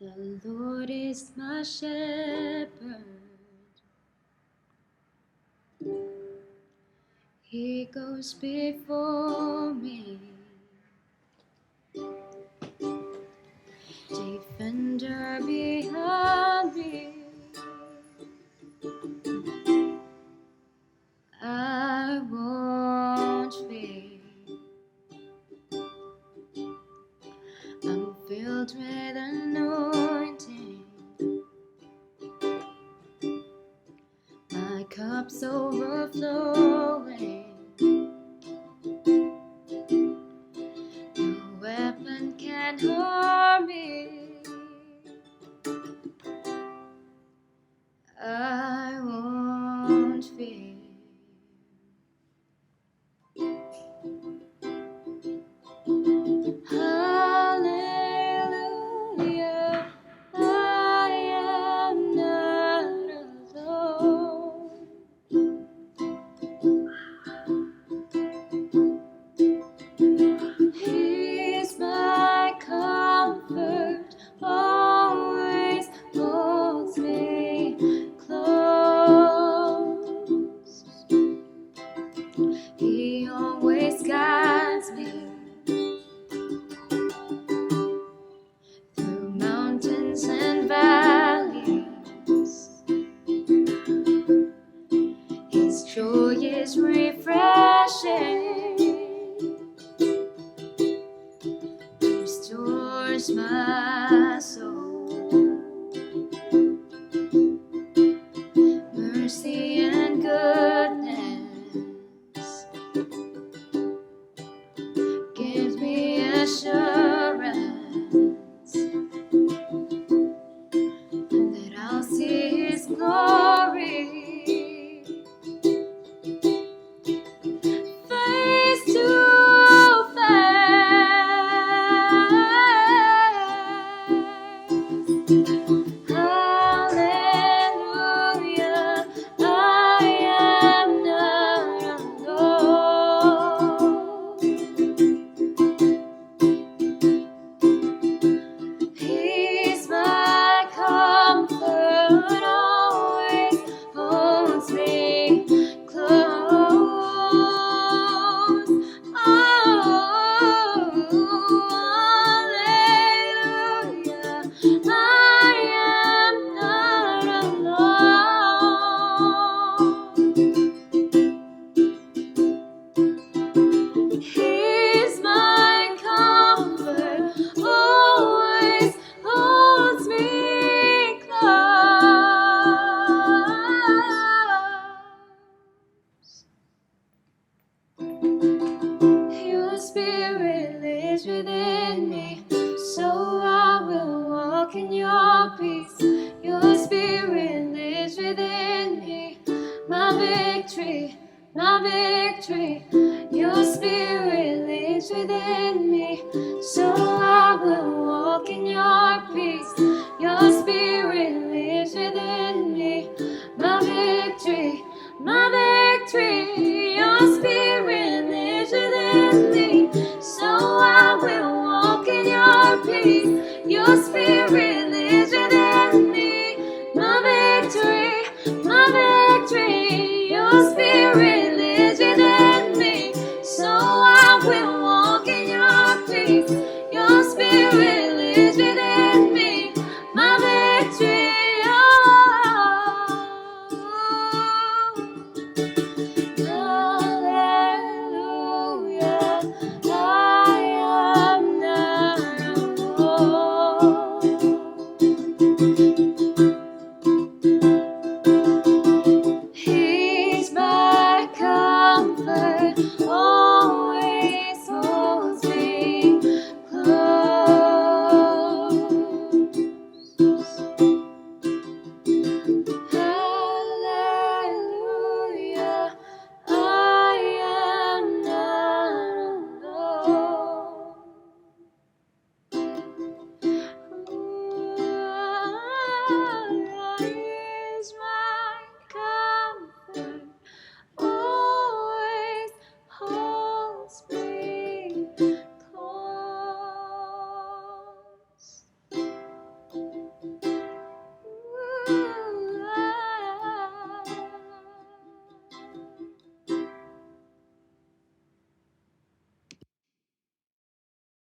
The Lord is my shepherd. He goes before me. Defender behind me. I won't fear. I'm filled with anointing. My cup's overflowing. No weapon can harm me. I won't fear. Hallelujah, I am not alone. He's my comfort, always holds me close. He always guides me through mountains and valleys. His joy is refreshing, restores my soul. Mercy and goodness gives me assurance that I'll see His glory face to face. Hallelujah, I am not alone. He's my comfort, always holds me close. Oh, hallelujah, I am not alone. He's my comfort, always holds me close. Your spirit lives within me, so I will walk in your peace. Your spirit lives within me, my victory, my victory. Your spirit lives within me,